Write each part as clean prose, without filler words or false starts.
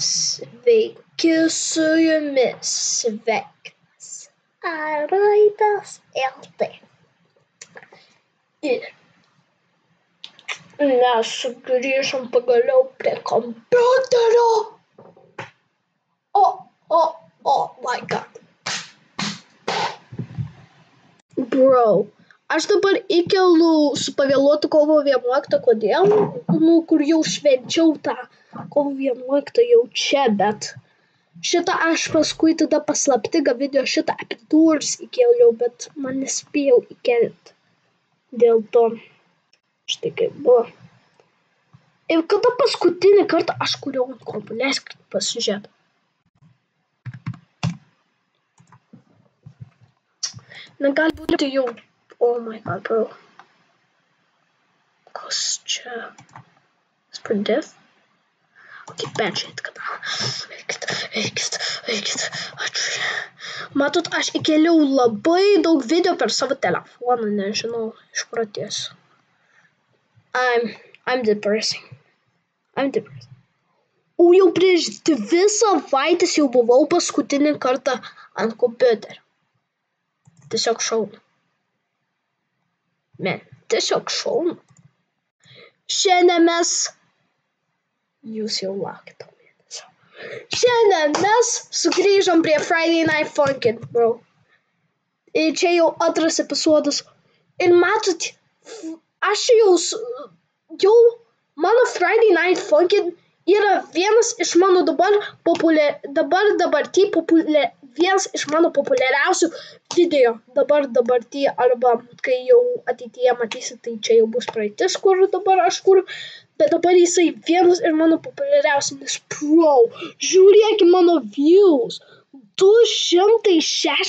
Sveiki, su jumis sveikinas Raidas LT. Ir mes sugrįžom pagaliau prie kompiuterio. Oh my god. Bro, aš dabar įkeliu su pavėluotu kovo 11, kodėl? Kur jau švenčiau tą kovo 11 jau čia, bet šitą aš paskui tada paslaptingą video šitą epidurs įkėliau, bet man nespėjau įkelti. Dėl to štai kaip buvo. Ir kada paskutinį kartą aš kuriau ant kompo, leiskit pasižiūrėti. Negali būti jau. Oh my god, bro. Kas čia? Pradėt? Ok, peržiūrėti kanalą. Eikit. Matot, aš įkėliau labai daug video per savo telefoną, nežinau, iš kur atėjęs. I'm depressing. O jau prieš 2 savaitės jau buvau paskutinį kartą ant kompiuterio. Tiesiog šaunu. Tiesiog šaunu. Šiandien mes... Jūs jau laukit to mėnesio. Šiandien mes sugrįžom prie Friday Night Funkin', bro. Ir čia jau antras epizodas. Ir matot, aš jau mano Friday Night Funkin' yra vienas iš mano vienas iš mano populiariausių video dabarty, arba kai jau ateityje matysit, tai čia jau bus praeitis, kur dabar aš kuriu, bet dabar jisai vienas iš mano populiariausių, nes bro, žiūrėkit mano views, 261.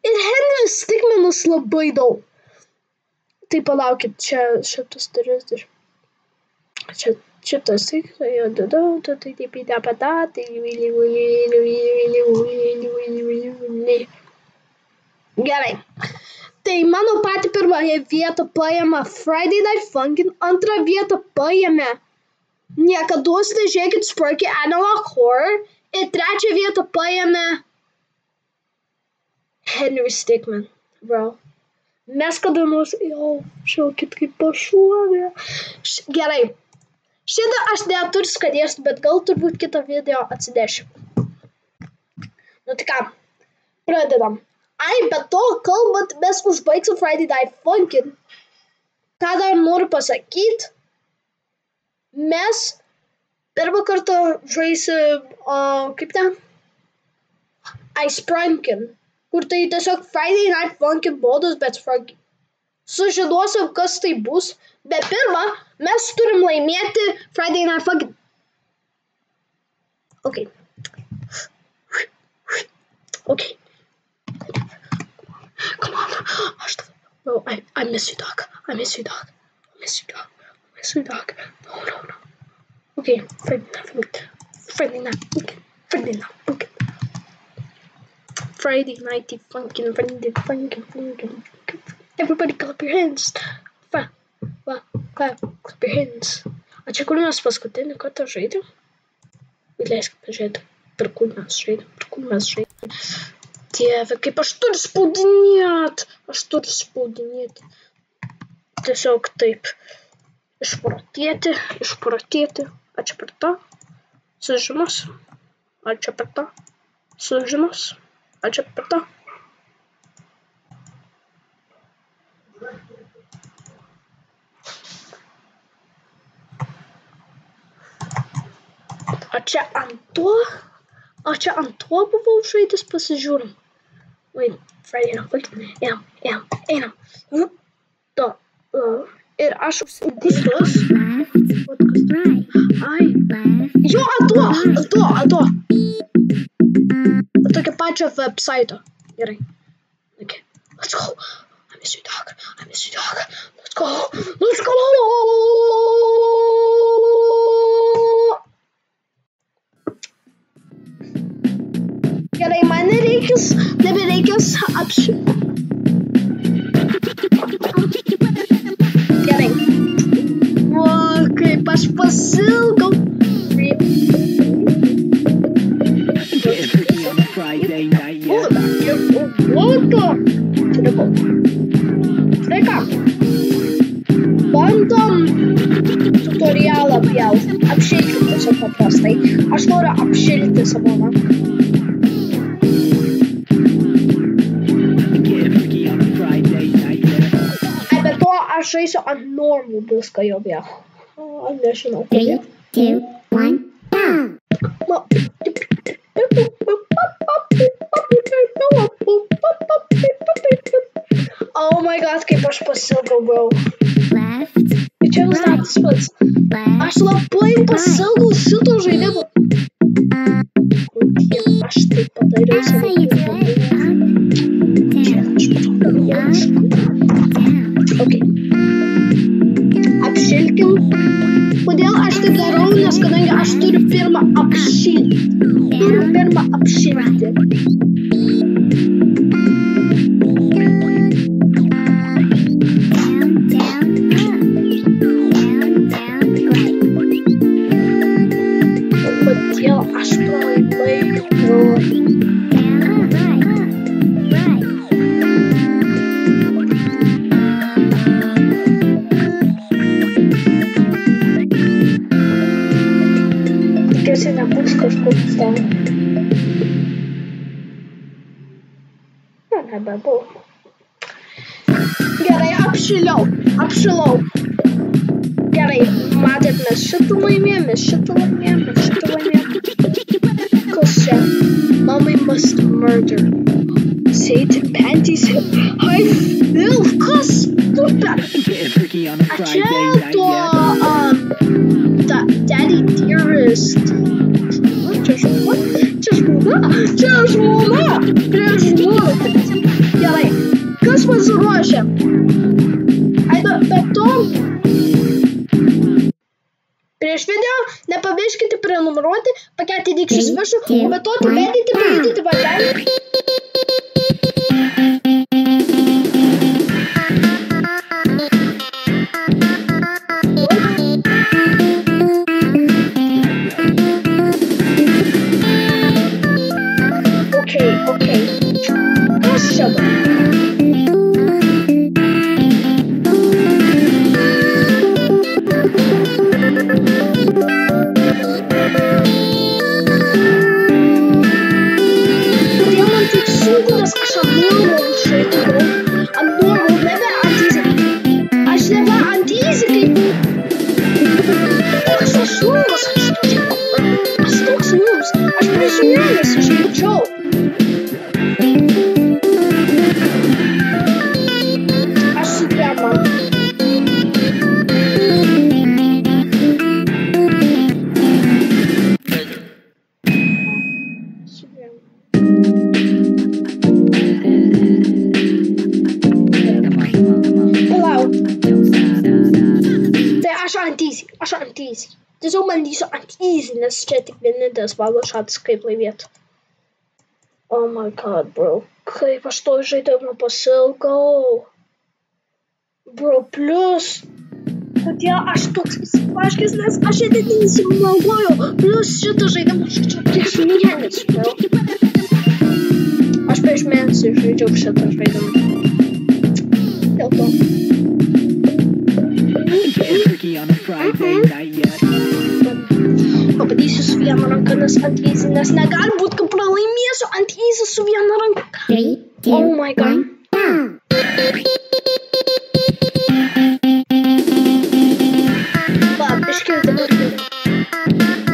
Ir Henris Stickmanas labai daug. Tai palaukit, čia šitas 30. Šitas Gerai. Tai mano pati pirmąją vietą paėmė Friday Night Funkin', antrą vietą paėmė Niekados nežiūrėkit Sparky Analog Horror ir trečią vietą paėmė Henry Stickman, bro. Mes kada nors, žiūrėkit kaip pašuovė. Gerai. Šitą aš neturiu skadėsiu, bet gal turbūt kitą video atsinešiu. Nu tai ką, pradedam. Bet to kalbant, mes užbaigsim Friday Night Funkin'. Ką dar noriu pasakyti? Mes pirmą kartą žaisim, kaip ten? Ice Prankin', kur tai tiesiog Friday Night Funkin' modas, bet Frankie. Sužinosim, kas tai bus, bet pirmą mes turim laimėti Friday Night Funkin'. Okay. Come on. No, I miss you, dog. No. Okay, Friday Night Funkin'. Everybody clap your hands. Clap your hands. O čia kur mes paskutinį kartą žaidėm? Leiskit pažiūrėti, per kur mes žaidėm. Dieve, kaip aš turiu spaudinėti. Tiesiog taip. Išprotėti. A čia per tą? Sužinos. A čia per tą? Sužinos. A čia per tą? A čia ant to buvau žaidęs, pasižiūrim. Wait, Friday Night Funkin'. Einam. Ir aš užsidištos. Jo, ant to. Tokio pačio website'o. Gerai. Okay, let's go. I miss you, dog. Let's go. Gerai, man nebereikės Gerai. pasiilgau. Štai ką. Bandom tutorialą pjaut. Apšilti tiesiog paprastai. Aš noriu apšilti savoną. Ai, bet to aš žaisiu ant normų viską jau vėl. Aš nežinau. 3, 2, 1, go! Oh my god, kaip aš pasiilgau, bro. Left, Čia vis dar tas pats. left, Aš labai pasiilgau šito žaidimo. Kodėl aš taip padariau that's savo how you do gyvenime? it. Up, Ok. Apšilkim. Kodėl aš taip darau, nes kadangi aš turiu pirmą apšilti. Turiu pirmą apšilti. down, down, up, down, down, right, Kodėl aš pralaimėjau? down, right, right. Tikiuosi nebus kažkoks ten. Na, nebebuvo. Gerai, apšilau. Gerai, matėt, mes šitą laimėjom. Kas čia? Mommy must murder. Satan panties him. Hi, Phil, kas stupid? A čia to, Daddy Dearest. Čia žmona. Gerai, kas pasiruošė? Ai, bet to... Prieš video nepamirškite prenumeruoti, pakelti dykščius viršų, o be to tikėdyti, pajudyti vartelį. Okay. Kas čia dabar? Aš ant easy. Tiesiog bandysiu ant easy, nes čia tik vienintelis mano šansas kaip laimėti. Oh my god, bro. Kaip aš to žaidimo pasiilgau. Bro, plus. Kodėl aš toks įsipaškęs, nes aš šiandien neįsimnaudojau. Plus šitą žaidimą aš čia prieš mėnesį, bro. Aš prieš mėnesį žaidžiau šitą žaidimą. Dėl to. Pabandysiu su viena ranka, nes ant easy, nes negali būt, kad pralaimėsiu ant easy su viena ranka. 3, 2, Oh my god. 1, go! Va, biškis dabar geriau.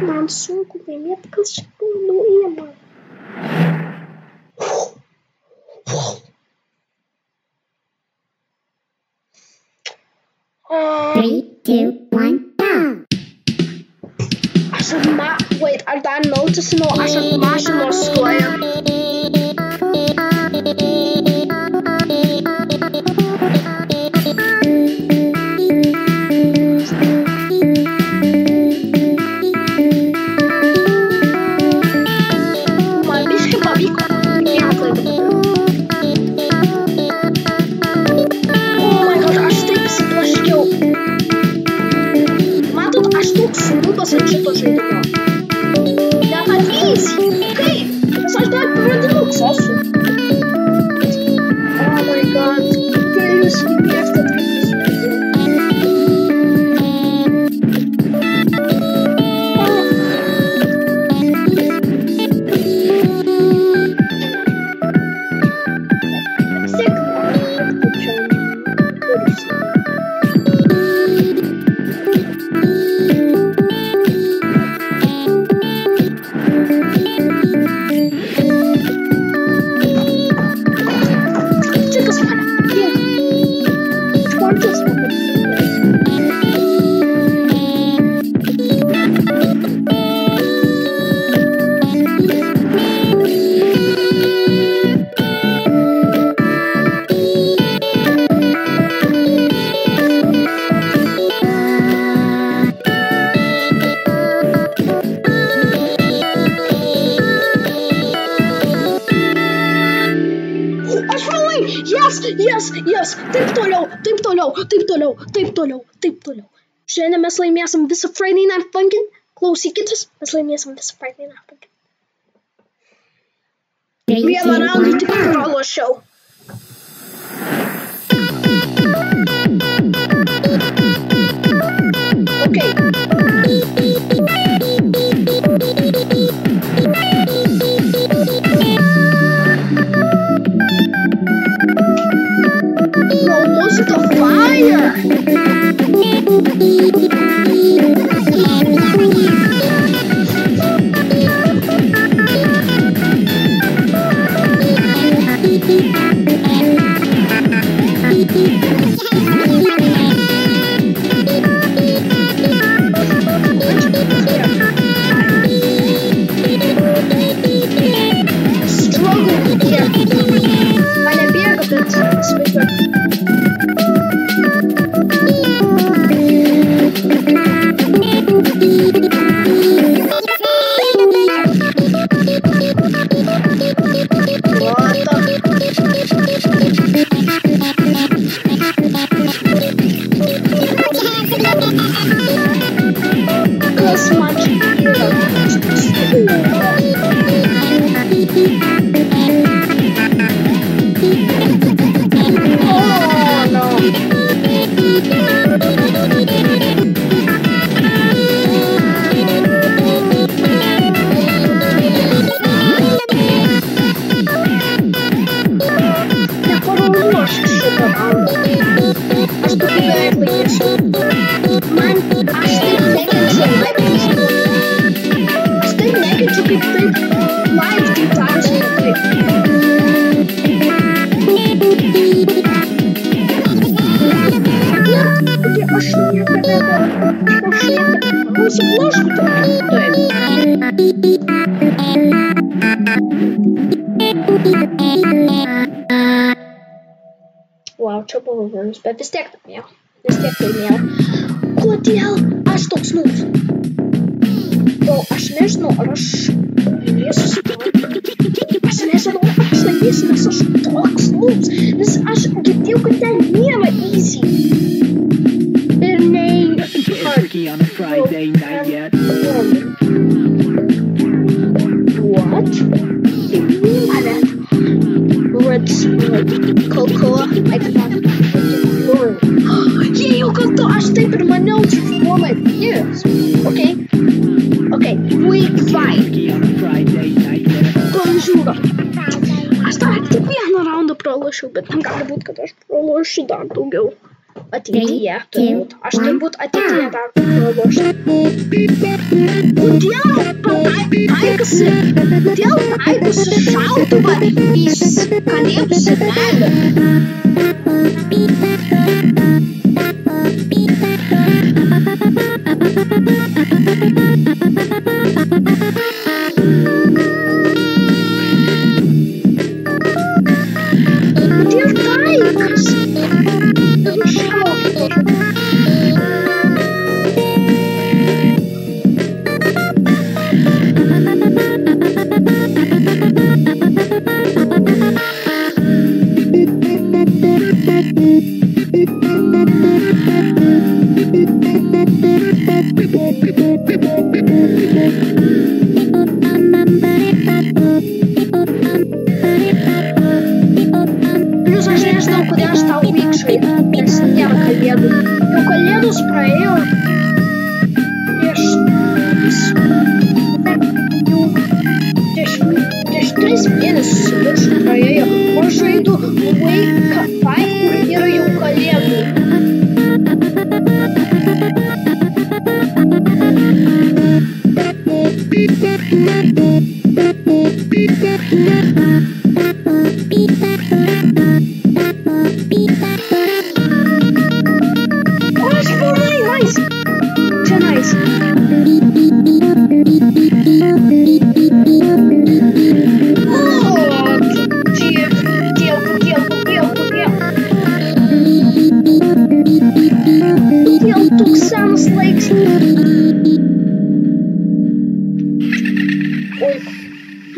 Man sunku laimėti, kas čia planuojama. Three, two, one, go! Wait, ar dar nautisinu, aš ant mašinos stoju. Man biškai pavyko. Vieną klaidą. Oh my god, aš taip įsiblaškiau. Matot, aš toks sunubas ant šito žaidimo. Easy. Kaip? Nes aš dar pradinuks esu. Oh my god. Kai jūs mėgstat, kaip jūs Yes, taip toliau. Šiandien mes laimėsim visą Friday Night Funkin'. Klausykitės, mes laimėsim visą Friday Night Funkin'. Vieną raundą tik pralošiau. Okay. The fire! Struggle here. Mane bėga, bet sveikai. Wow, čia buvo virus, bet vis tiek laimėjau. Kodėl aš toks nūs? Aš nežinau, ar aš laimėsiu su to. Aš nežinau, ar aš laimėsiu, nes aš toks nūs. Nes aš girdėjau, kad ten nėra easy. Ir nei... Turkey on a Friday night yet. What? Red Cocoa. I cannot. Jie jau kartu, aš taip ir maniau, čia buvo like years. Okay, week 5. Konžiūro. Aš dar tik vieną raundą pralošiau, bet gali būt, kad aš pralošiu dar daugiau. ateityje turbūt. Aš turbūt ateityje dar pralošiu. Kodėl taikosi šautuvą į kalėdų senelį? Kodėl taikosi? Plius aš nežinau, kodėl aš tau vykšai, nes nėra kalėdų. Jau kalėdus praėjo prieš 3 mėnesius virš praėjo. O aš žaidu Wake 5, kur yra jau kalėdų.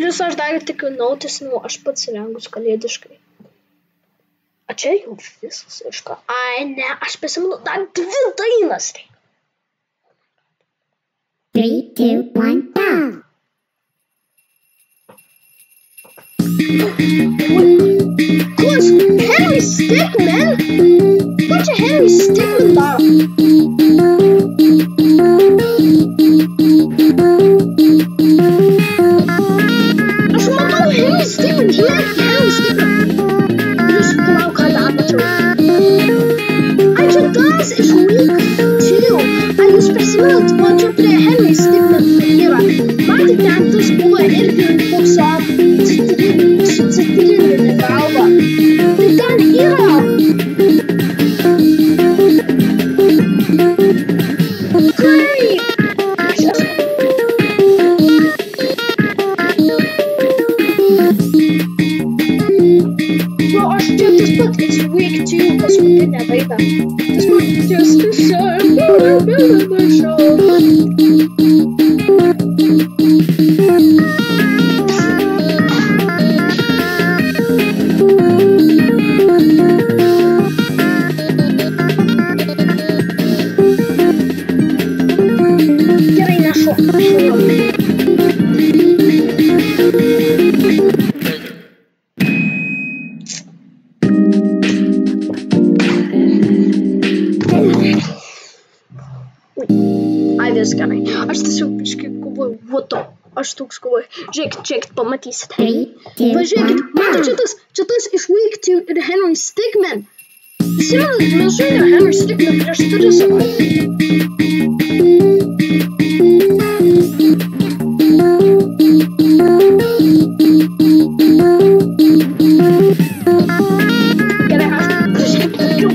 Plius aš dar tik nautisinu, aš pats rengus kalėdiškai. A čia jau visas iška. Ai ne, aš prisimenu dar 2 dainas. 3, 2, 1, go! Kus, Henry Stickmin? Ko čia Henry Stickmin daro? Aš matau Henry Stickmin, žiūrėk Henry Stickmin. Jūs palauk, ką dar mačiau. Ai, čia tas iš Week 2. Ar jūs prisimenat, o čia prie Henry Stickmin yra. Matė, ten tas buvo irgi koks su citrininė galva. Tai ten yra. Kaip? Bro, aš čia tas pat iš Week 2 paskutinę dainą. Tas pat just to show, gerai, nešok. Ai, vis gerai. Aš tiesiog biškai galvoju, what the? Aš toks galvoju. Žiūrėkit, pamatysit. 3, 2, Pažiūrėkit, 1, matot, čia tas iš Week 2 ir Henry Stickmin. Prisimenat, mes žaidėme Henry Stickmin prieš 3 savaitės. Gerai, aš kažkaip tokiu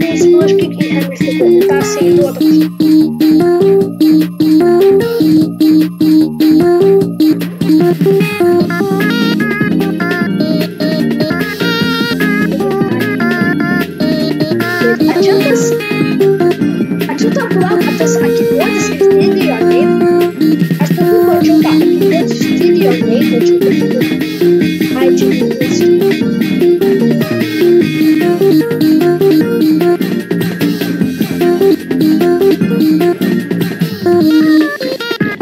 Neįsilaškyk į Henry stiklą, tą sėduotą. Tas akiniuotis didį jo neįt. Aš tokių mačiau tą akiniuotis didį jo neįt, mačiau kažkokį. Ai, čia neįt.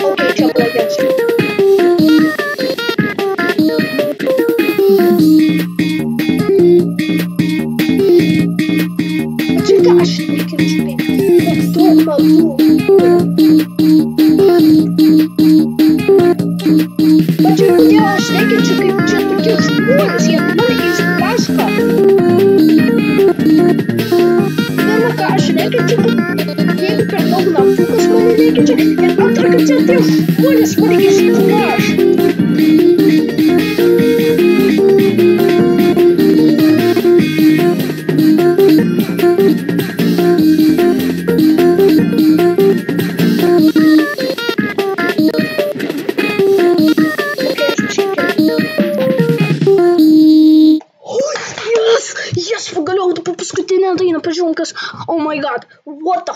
Ok, čia blogiausia. Čia ką aš nekenčiu bėgti. To malų. Pačiu kodėl aš nekenčiu, kaip čia tokie žmonės, jie mane įsipaško. Viena, ką aš nekenčiu, kad jeigu per daug nafukas mane nekenčia, ir antra, kad čia tie žmonės mane įsipaško. Pagaliau dabar paskutinę dainą, pažiūrėjom kas. Oh my god, what the...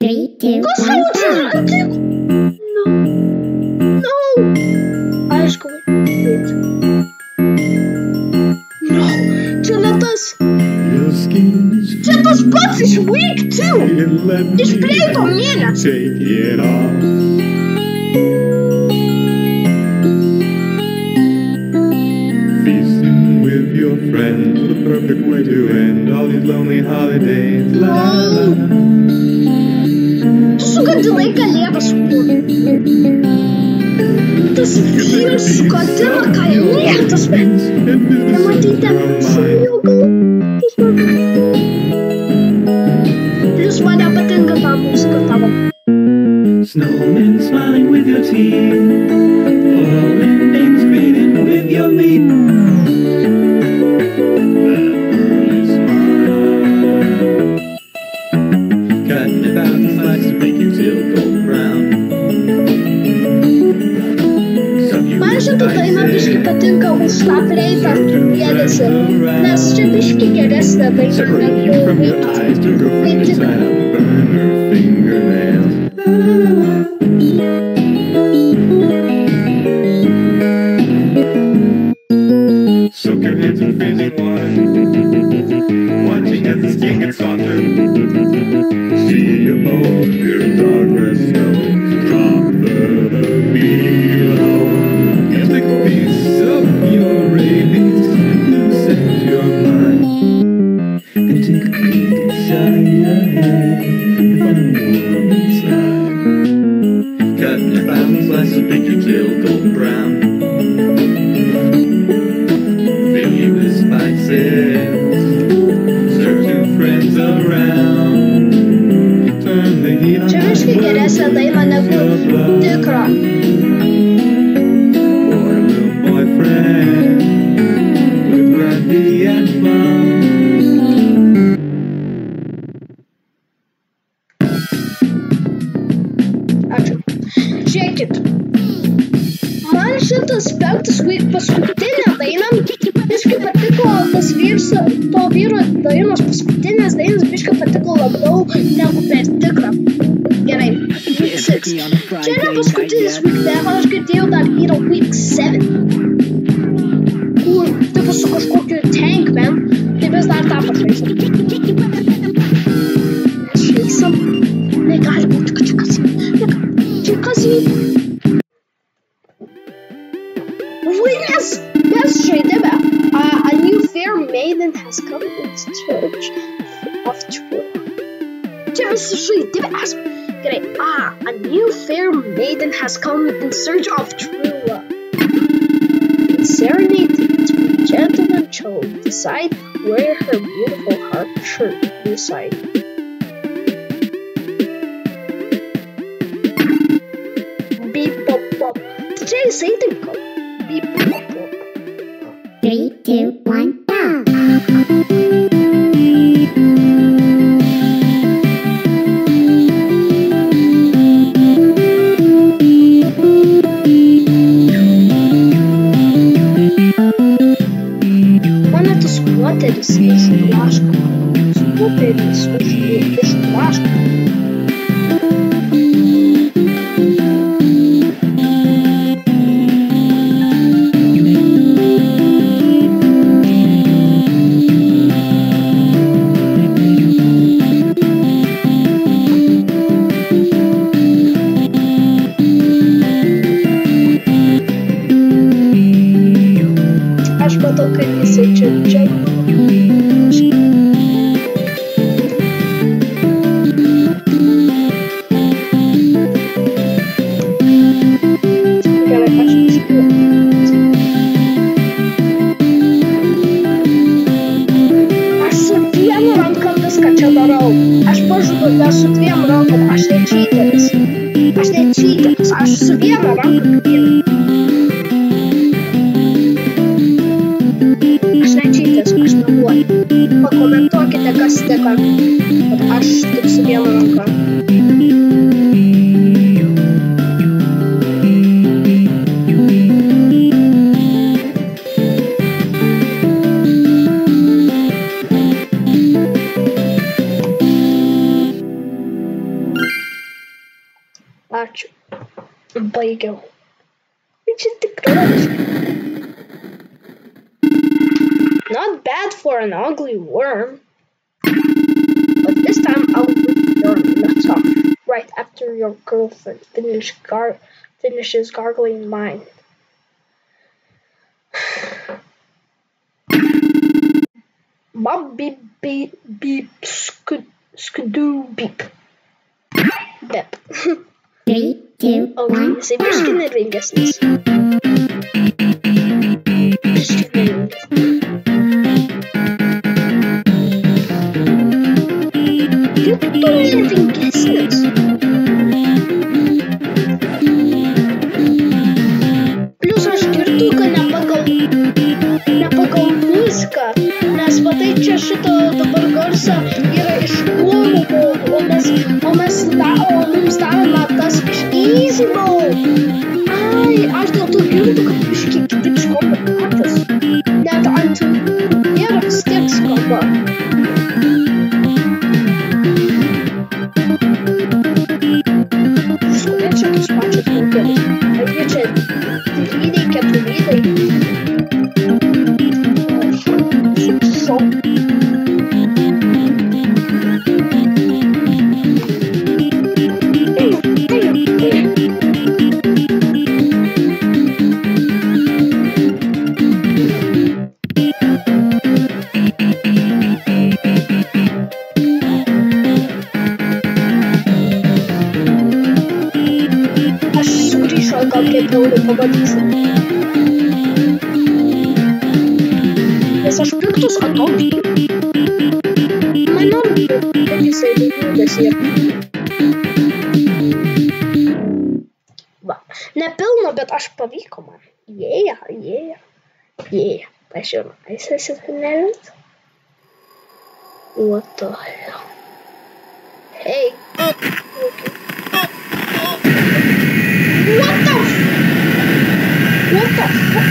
3, 2, Kas 1, atsitiko? No. Aišku, wait. No, čia ne tas. Čia tas pats iš Week 2. Iš praeito mėnesio. Take it off. Your friends, the perfect way to end all these lonely holidays. La la la. Tu sugadinai kalėdas su kuo? Tas vyras sugadina kalėdas, bet nematyti jo gal. Plius man nepatinka ta muzika tavo. Snowmen smiling with your teeth, falling eggs grinning with your meat. Man šitą dainą biškį patinka už tą fleitą mėnesį, nes čia biškį geresnė daina negu Week 2. Soak your hands in freezing water, watching as the skin gets softer. See your bones, your dark red snow, drop the below. And take a piece of your rabies, loosen your mind, and take a peek inside your head, and find the world inside. Cut in a fine slice of pinky tail, golden brown. Fill you with spices, serve two friends around. Turn the heat on Čia biškį geresnė daina negu tikra. for a little boyfriend with brandy and rum. Ačiū. Žiūrėkit. Man šitas penktas Week paskutinė daina biškį patiko, tas vyras, to vyro dainos paskutinės dainos biškį patiko labiau negu per tikrą. Gerai, Week 6. Čia ne paskutinis Week 9, aš girdėjau dar yra Week 7. Kur, tipo su kažkokiu Tankman, tai vis dar tą pažaisim. Mes žaisim. Negali būti, kad čia kas įvyko. Čia kas įvyko. Mes žaidėme. A new fair maiden has come in search of true. Čia mes žaidėme esame. Gerai. A new fair maiden has come in search of true love. Serenade to a gentleman shall decide where her beautiful heart should reside. Beep bop bop. Čia Kodėl jisai taip kalba? Beep. 3, 2, 1, go! Monetas skvoteris išblaško. Skvoteris išblaško. Aš matau, kad jisai čia. Gerai, aš paskui. Aš su vienu rankom viską čia darau. Aš pažadu, ne su dviem rankom. Aš ne čyteris. Aš su viena rankom vienu. Aš nečytęs, aš meluoju. Pakomentuokite, kas tiko. Bet aš tik su viena ranka. Ačiū. Baigiau. Tai čia tikrai. Not bad for an ugly worm. But this time I'll rip your nuts off right after your girlfriend finishes gargling mine. Bob beep beep beep skidoo beep. Bep. 3, 2, Okay, 1, jisai biškį nervingesnis. Biškį nervingesnis. Kaip tu nervingesnis? Plius aš girdu, kad ne pagal muziką, nes matai čia šito dabar garsą yra iš uolų modų, o mums daroma tas iš easy mode. Ai, aš dėl to girdu, kad biškį kitaip skamba patys. Net ant nėra vis tiek skamba. Kodėl čia tos pačios moterys? Ar jie čia trylydai, keturiydai? Šok. Aš sugrįšiu atgal prie Paulių, pamatysim. Nes aš piktus atokštų. Manau, kad jisai laimingas yra. Va, nepilno, bet aš pavyko man. Yeah. Pažiūrėjau, esi nervins? What the hell? Hey. Okay. What the fuck?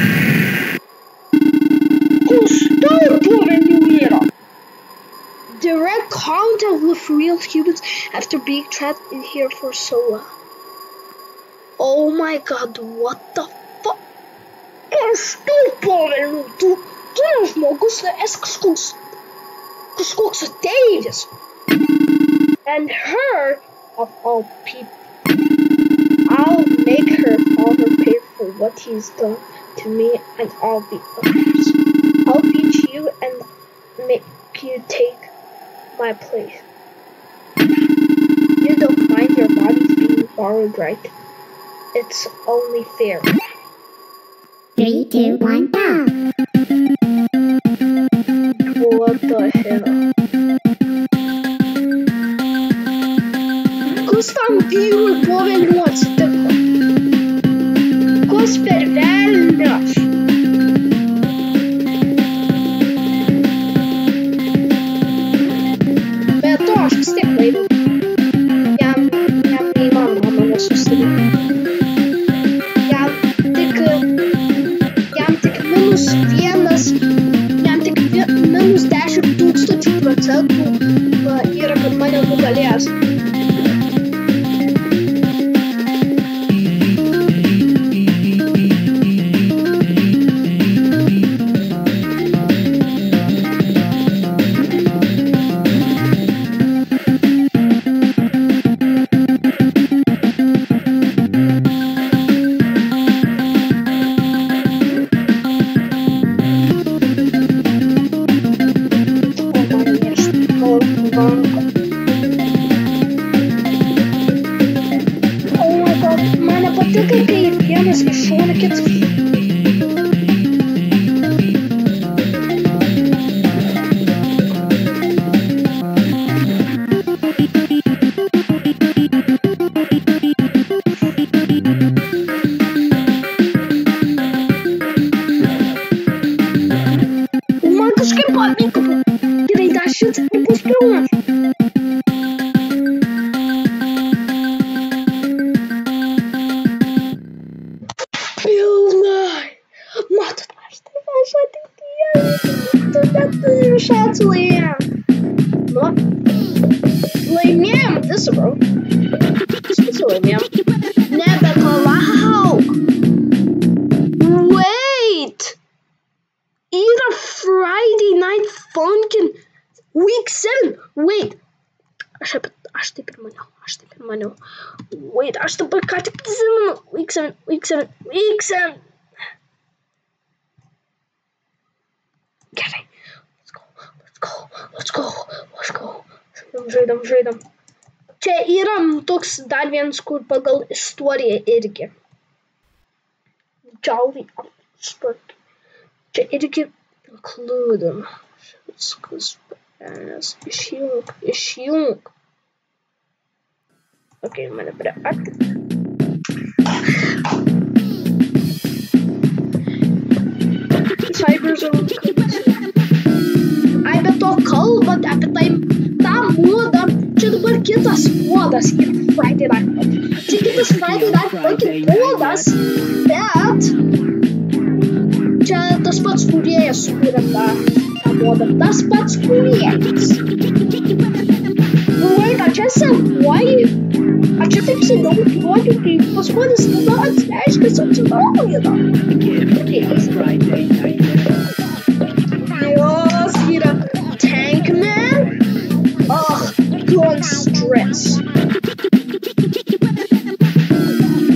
Direct contact with real humans after being trapped in here for so long. Oh my god, what the fuck? Aš taip pavėliau, tu žmogus, esi kažkoks ateivis. And her, of all people, I'll make her father pay for what he's done to me, and I'll be honest. I'll beat you and make you take my place. You don't mind your bodies being borrowed, right? It's only fair. 3, 2, 1, go! What the hell? Kas tam vyrui po velnių atsitiko? Kas vienas iš šono, kitas. Man kažkaip pavyko. Gerai, dar šitą ir paspėjau. Pilnai. Matot, aš ateityje. Tu neturi šansų laimėjom. Nu, laimėjom visą, bro. Visą laimėjom. Ne, bet palauk. Wait. Yra Friday Night Funkin' Week 7. Wait. Aš taip ir maniau. Wait, aš dabar ką tik prisimenu. Week 7. Gerai. Let's go. Žaidam. Čia yra toks dar vienas, kur pagal istoriją irgi. Džiauriai apsparkiai. Čia irgi kliūdam. Viskas paėmės. Išjung. Ok, mane priartink. Cyberzone. Ai, bet to kalbant apie tą modą. Čia dabar kitas modas yra Friday Night Funkin'. Čia kitas Friday Night Funkin' modas, bet čia tas pats kūrėjas sukūrė tą modą. Tas pats kūrėjas. Wait, ar čia senuoji? Ar čia taip seniau duodu, kai paskonis tada atsireiškia atsinaujina? Jos yra Tankman. Don't stress.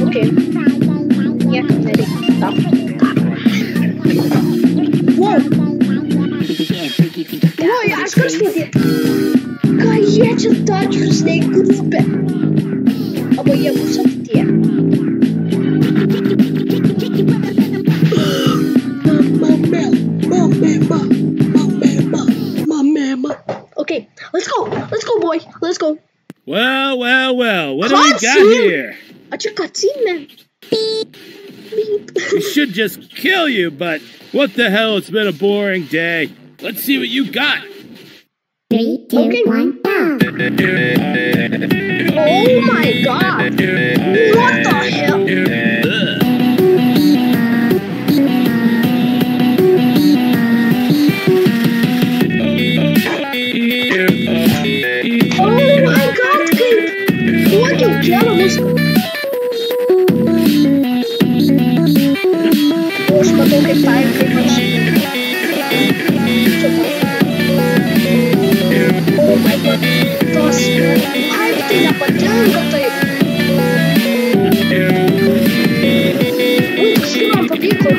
Okay. Niekam nereikia tam. Wow. Oi, aš kažkodėl. Ką jie čia tačiusnei grupė? Arba jie bus ateityje. Mama. Okay, let's go, boy. Let's go. Well, what do we got here? A cutscene, man. Beep. We should just kill you, but what the hell? It's been a boring day. Let's see what you got. 3, 2, Okay. 1, go! Oh my god. What the hell? Oh my god, kaip fucking gera muzika. O aš matau kaip tai, kaip aš. Oh my god, tas, kaip tai nepatinka taip. Ui, kažkaip man pavyko.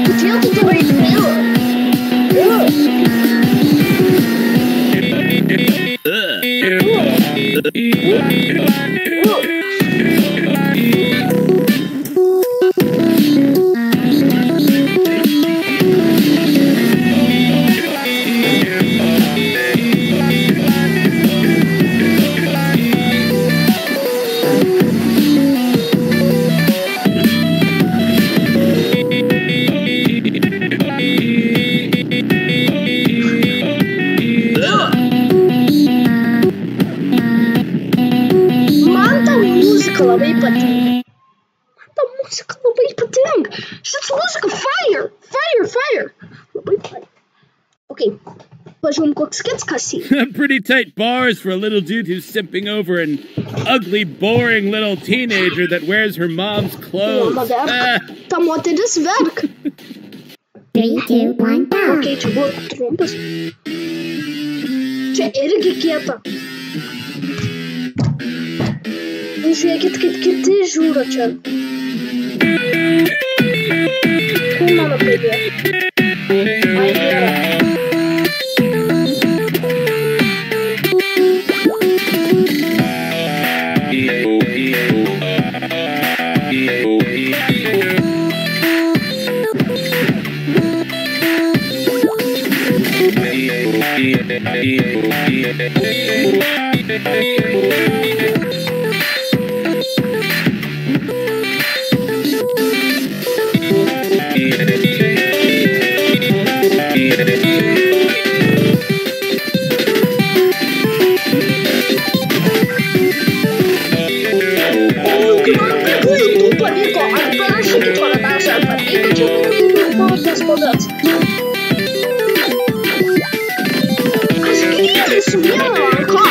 Kodėl tu darai vėl? Labai patinka. Ta muzika labai patinka. Šis muzika fire. Labai fire. Okay, pažiūrim koks kitas kasy. Pretty tight bars for a little dude who's simping over an ugly, boring little teenager that wears her mom's clothes. Ta moteris verk. 3, 2, 1, go! Okay, čia buvo trumpas. Čia irgi kieta. Žiūrėkit, kaip kiti žiūro čia. Kur mano pridė? Ai, nėra. Pavyko, ar parašykit komentarus, ar pavyko čia buvo tas kodas. Aš grįžu su viena ranka.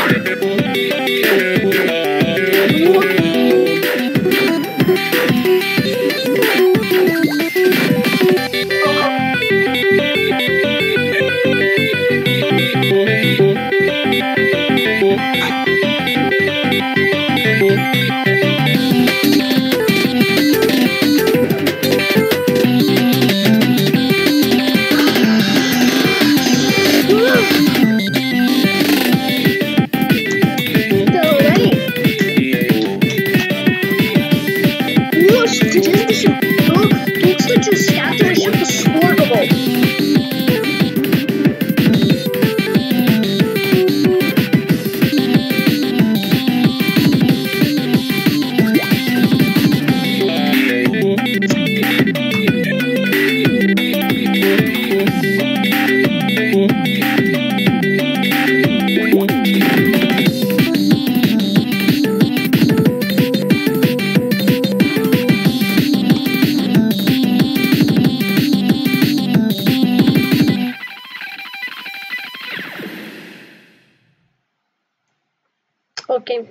Okej,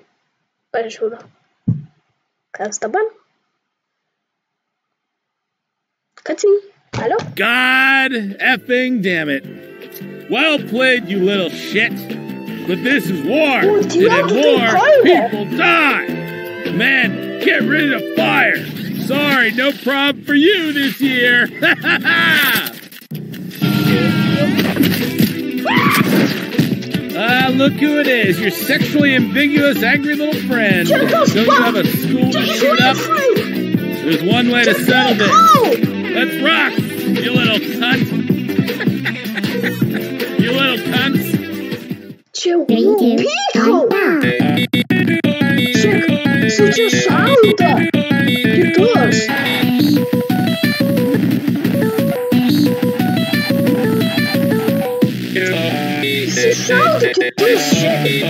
pažiūrėjau. Kas dabar? Cutscene. Hello? God effing damn it. Well played, you little shit. But this is war. And in war, people die. Man, get rid of fire. Sorry, no problem for you this year. Look who it is. Your sexually ambiguous, angry little friend. Don't you have a school to shoot up? There's one way to settle this. Let's rock, you little cunt. You little cunts. Such a sound. It does. Sound to this shit.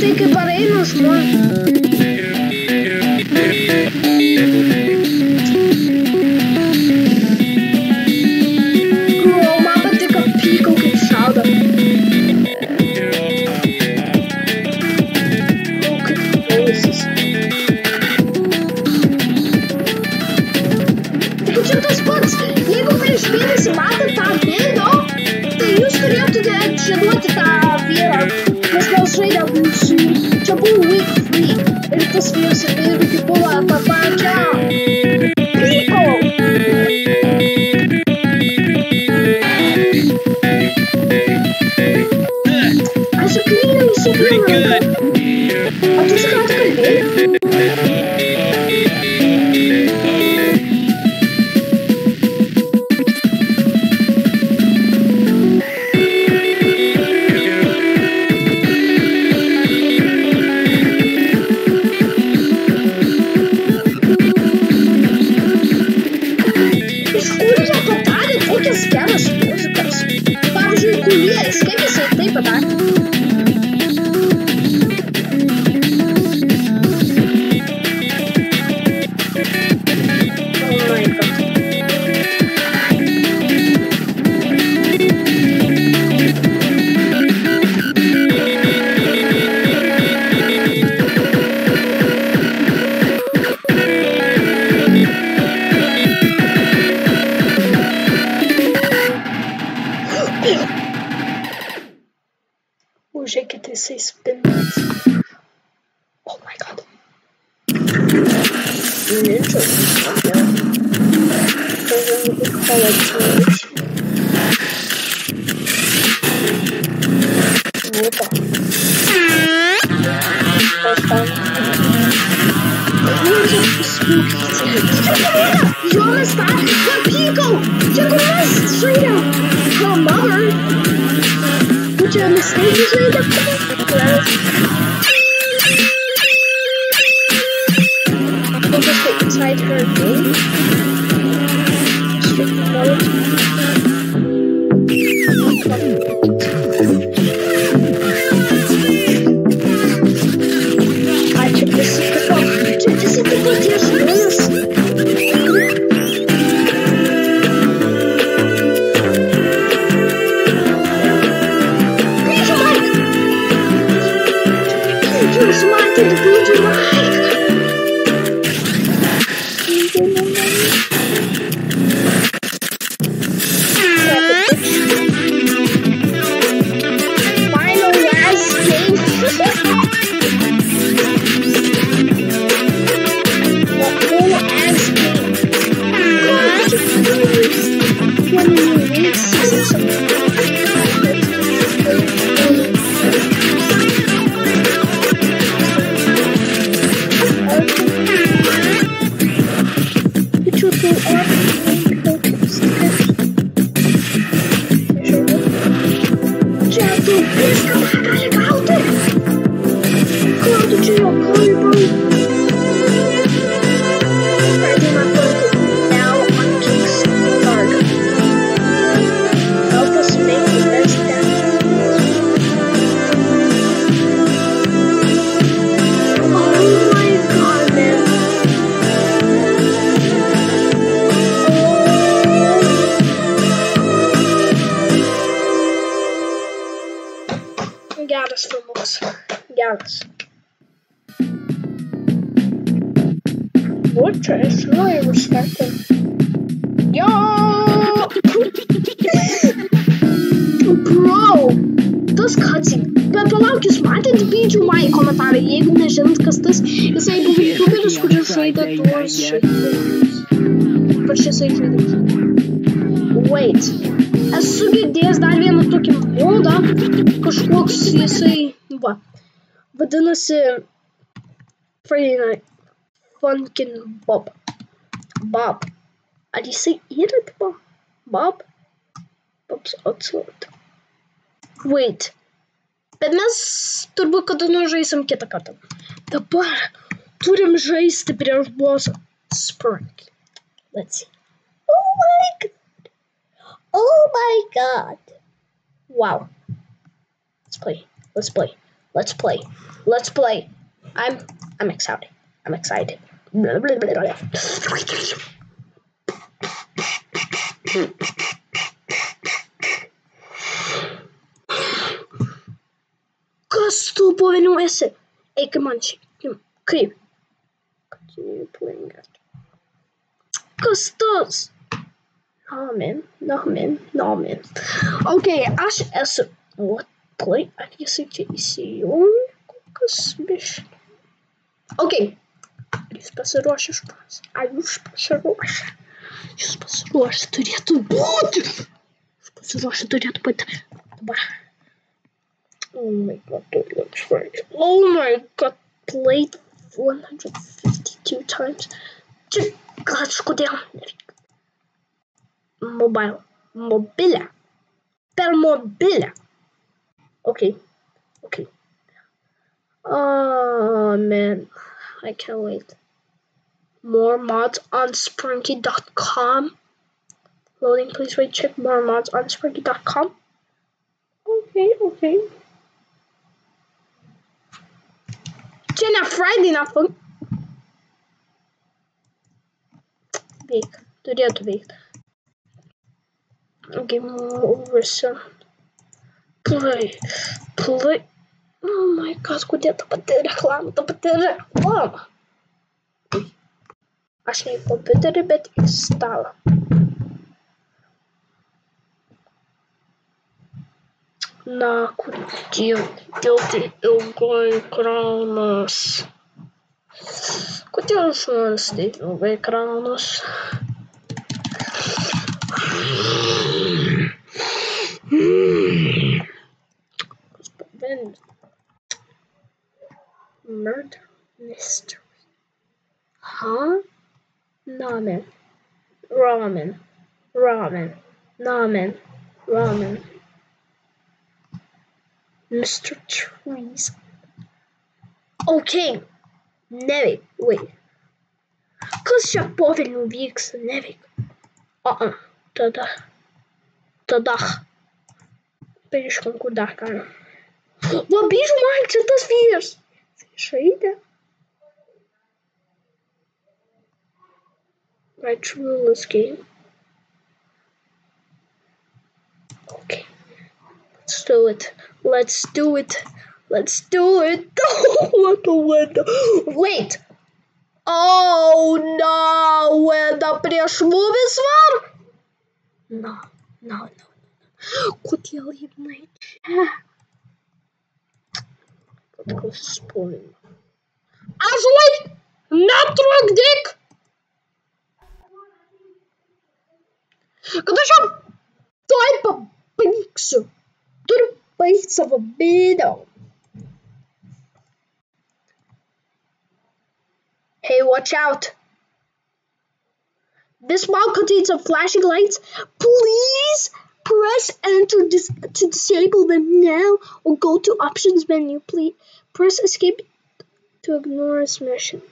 Tem que parar aí nos Girl, mama take a peek of the shoulder. Jeigu prieš mėnesį matėt tą video, tai jūs turėtumėte žinoti tą vyrą, nes mes žaidėm mūsų, čia buvo week 3 ir tas vyras irgi buvo tą pačią. Piko! Aš įklydau su pirmą. A tu ką tu kalbėjai? Žiūrėkit, jisai spindas. Oh my god. Ninja. What the? Jonas tá na Pickle! Chegou mais straight out! Her mother! Which are mistakes made up we'll just get inside her game. Straight forward. I took the secret book. Took the secret book, yes, Jonas. Geras filmas. Geras. O čia aš noriu užstarti. Jo! Bro! Tas cutscene. Bet palauk, jūs matėt Bidžių Mai komentarą. Jeigu nežinot, kas tas, jisai buvo youtuberis, kuris žaidė tuos žaidimus. Ypač jisai žaidė. Wait. Esu girdėjęs dar vieną tokį modą, kažkoks jisai, va, vadinasi Friday Night Funkin' Bob. Bob. Ar jisai yra tipo? Bob? Bob's Ocelot. Wait. Bet mes turbūt kada nužaisim kitą kartą. Dabar turim žaisti prieš bossą. Sprunky. Let's see. Oh my god. Oh my god. Wow. Let's play. Let's play. Let's play. Let's play. I'm excited. I'm excited. Blah, blah, blah, blah. Kas tu poviniu esi? Eik man šiaip. Kaip? Continue playing it. Kas tas? No man. Okay, aš esu. What play? Ar jisai čia įsijungia? Kokias biš? Okay. Ar jūs pasiruošę žmonės? Ar jūs pasiruošę? Jūs pasiruošę turėtų būti. Jūs pasiruošę turėtų būti. Dabar. Oh my god, that looks right. Oh my god, played 152 times. Čia kažkodėl nereikia. Mobile. Per mobilę. Okay. Oh man, I can't wait. More mods on Sprunky.com. Loading, please wait, check more mods on Sprunky.com. Okay. Čia ne Friday Night Funkin'. Turėtų veikti. Game over, so play. Oh my god, kodėl ta pati reklama? Aš ne į kompiuterį, bet į stalą. Na, kodėl tai ilgai ekranas? Kodėl žmonės taip ilgai ekranas? Murder mystery. Huh? Ramen. Ramen. Ramen. Ramen. Ramen. Mr. Trees. Okay. Nevik. Wait. Kas čia po Vilnių vyks? Nevik. Tada. Paaiškam, kur dar galima. Va, bižu man čia tas vyras. Žaidė. Right through this game. Okay. Let's do it. Let's do it. Let's do it. What the window? Wait. Oh no. Window prieš mumis var? No. Kodėl jinai čia? Kad kas spoilino. Ąžuolai! Netrukdyk! Kad aš jau tuoj pabaigsiu. Turiu baigti savo video. Hey, watch out. This mall contains some flashing lights. Please press enter to disable them now or go to options menu. Please press escape to ignore this mission.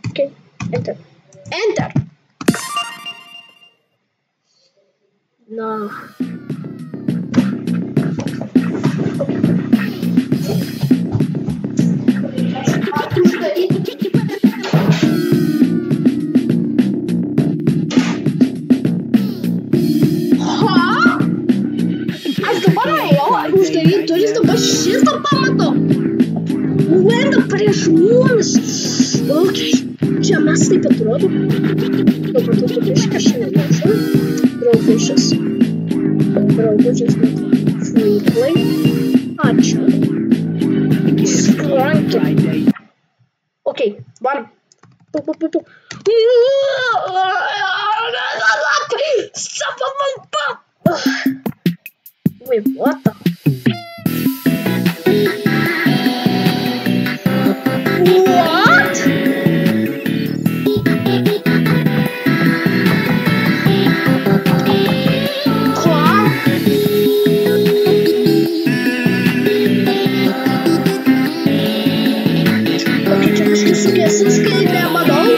Okay, enter. Enter. No. Uždaryt duris, dabar šitą pamatau. Window prieš mumis. Okay. Čia mes taip atrodo. Dabar tu bišką šiandien nežinau. Draugužis. Draugužis net. Freeplay. Ačiū. Skrankiai. Okay, varom. Tu. Sapa man pa. Wait, what the? What? Quoi? Okay, čia kažkas sugesis, kai nemanau.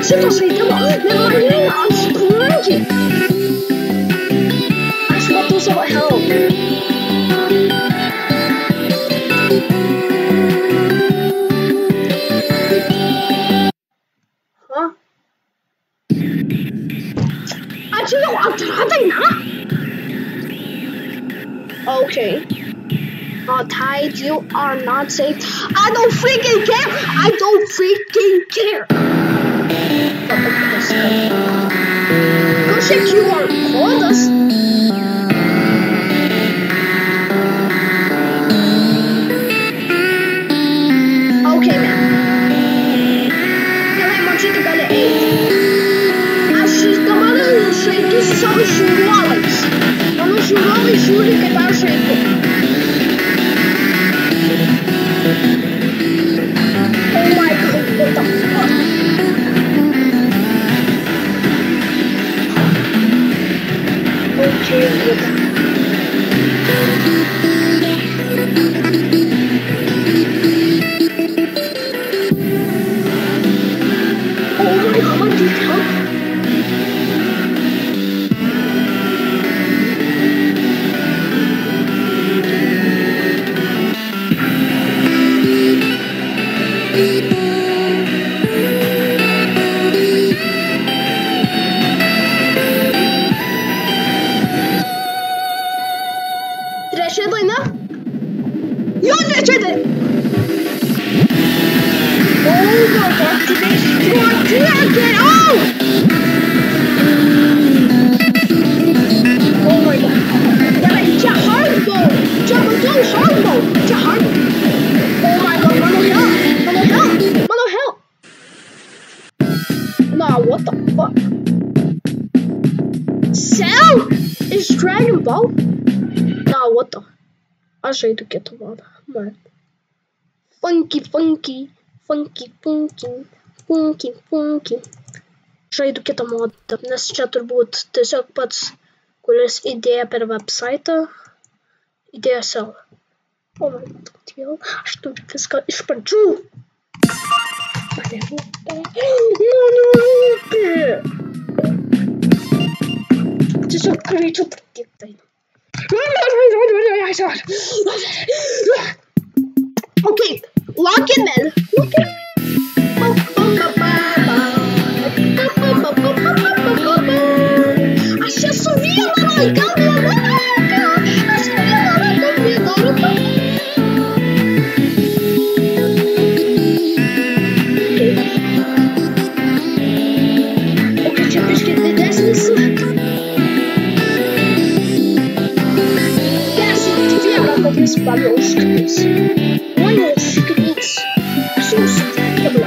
Šito žaidimo nenorėjau atsprangiai. Aš matau savo help. Ačiū jau atradai, na? Okay. Tide, you are not safe. I don't freaking care. Go check QR codes. Okay, man. Gerai, mačyti gali eiti. Aš dabar žaidžiu su savo žiūrovais. Mano žiūrovai žiūri, kaip aš žaidžiu. Oh my god, what the fuck? Okay, oh my god, dude, help! Oh Get out! Oh my god. Gerai, čia hard mode. Čia matau hard mode. Čia hard mode. Oh my god, mano health. Nah, what the fuck? Cell is Dragon Ball? Nah, what the? Aš žaidu kitą modą. Man. Funky. Žaidu kitą modą, nes čia turbūt tiesiog pats, kuris įdėjo per website, įdėjo savo. O man, kodėl aš turiu viską iš pradžių. Mane rūpi. Tiesiog greičiau pradėk tai. Okay, lock him in. Aš esu viena ranka. Okay, čia biškį didesnis. This bubble screens. One of the screens. So stable.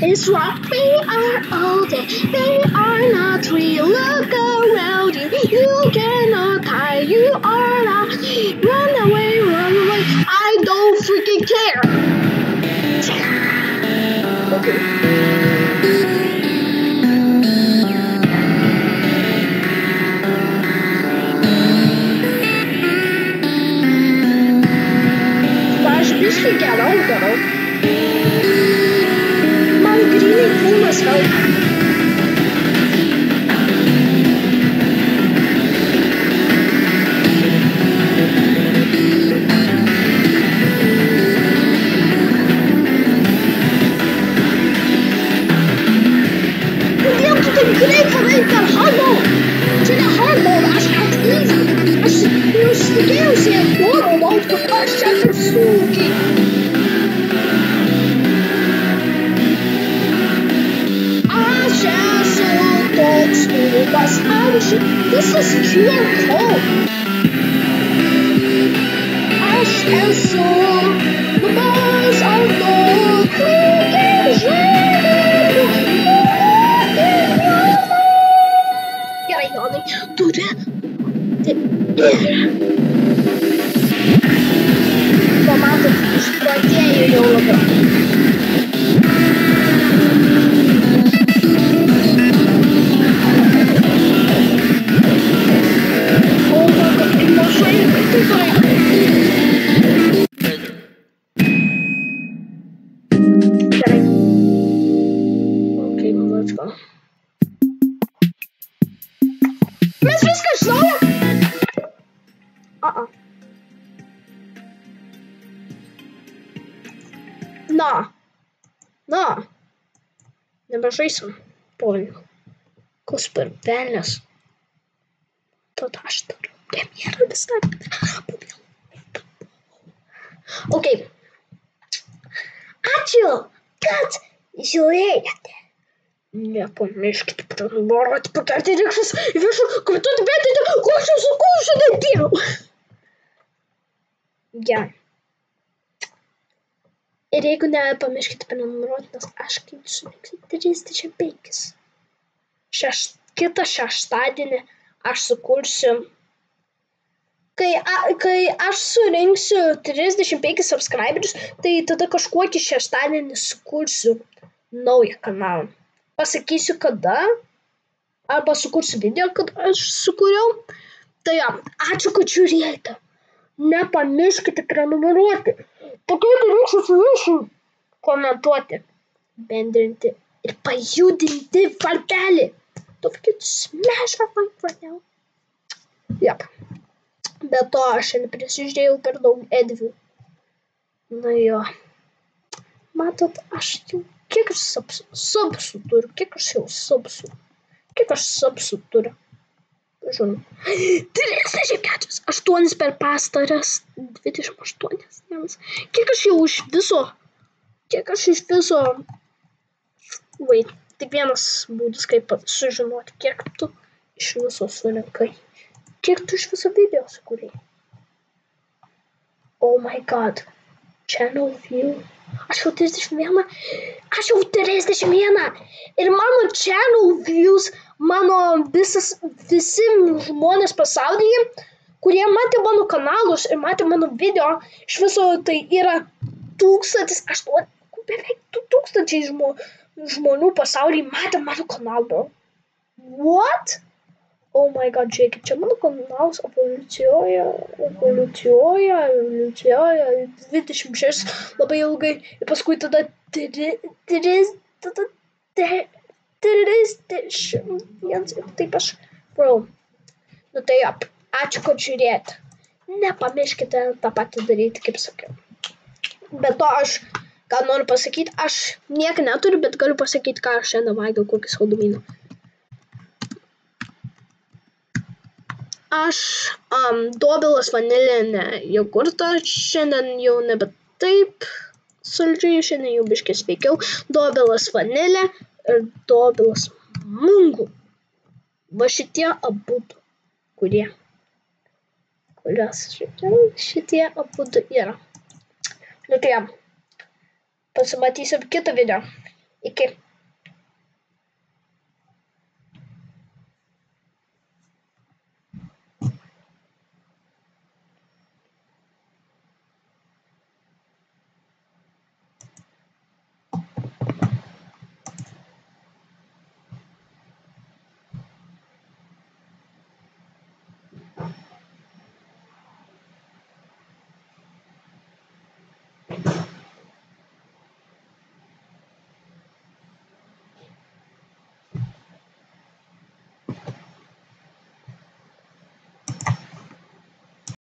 It's rock, we are all dead, they are not real, look around you, you cannot hide, you are not, run away, I don't freaking care. Okay. Aš biškai geriau darau. Help. Kodėl tu taip greitai per hard mode? Čia ne hard mode, aš easy. Aš nusitikėjusi normal mode, kad aš čia taip sunkiai. This is QR code. Aš esu numas auto, kaip žemė. Gerai, Jonai, turi. Pamatot, išprotėjau jau labiau. Mes viską iš naujo? Na. Nebežaisim. Poliu. Kas per velnias? Tada aš turiu premjerą visą. Ok. Ačiū, kad žiūrėjote. Nepamirškite prenumeruoti, pakelti reikštus į viršų, komentuoti, bėdėti, ko aš jau sakau, šiandien dėjau. Gerai. Ir jeigu nepamirškite prenumeruoti, nes aš kaip surinksiu 35. Kitą šeštadienį aš sukursiu. Kai aš surinksiu 35 subscriberius, tai tada kažkokį šeštadienį sukursiu naują kanalą. Pasakysiu kada, arba sukursiu video, kad aš sukūriau. Tai ačiū, kad žiūrėjote. Nepamirškite prenumeruoti. Pakėti rykščius viršų. Komentuoti. Bendrinti. Ir pajudinti varpelį. Don't forget to smash that like right now. Yep. Be to, aš šiandien prisižiūrėjau per daug edvių. Na jo. Matot, aš jau kiek aš subsų turiu. Kiek aš subsų turiu. Žiūrėjau. 34. 8 per pastaras. 28 dienas. Kiek aš iš viso. Wait. Tik vienas būdas, kaip sužinoti, kiek tu iš viso surinkai. Kiek tu iš viso video sukūrėjai. Oh my god. Channel view. Aš jau 31. Ir mano channel views, mano visi žmonės pasaulyje, kurie matė mano kanalus ir matė mano video, iš viso tai yra 1800, beveik 2000 žmonių pasaulyje matė mano kanalą. What? Oh my god, žiūrėkit, čia mano kanalas evoliucionuoja 26 labai ilgai ir paskui tada 30 ir taip aš bro. Nu tai jop, ačiū, kad žiūrėjote. Nepamirškite tą patį daryti, kaip sakiau. Be to aš ką noriu pasakyti, aš nieko neturiu, bet galiu pasakyti, ką aš šiandien valgiau, kokį saldumyną. Aš dobilas vanilinę jogurtą, šiandien jau nebe taip saldžiai, šiandien jau biškį sveikiau. Dobilas vanilė ir dobilas mungų. Va šitie abudu, kuriuos šitie abudu yra. Nu tai pasimatysim kitą video. Iki.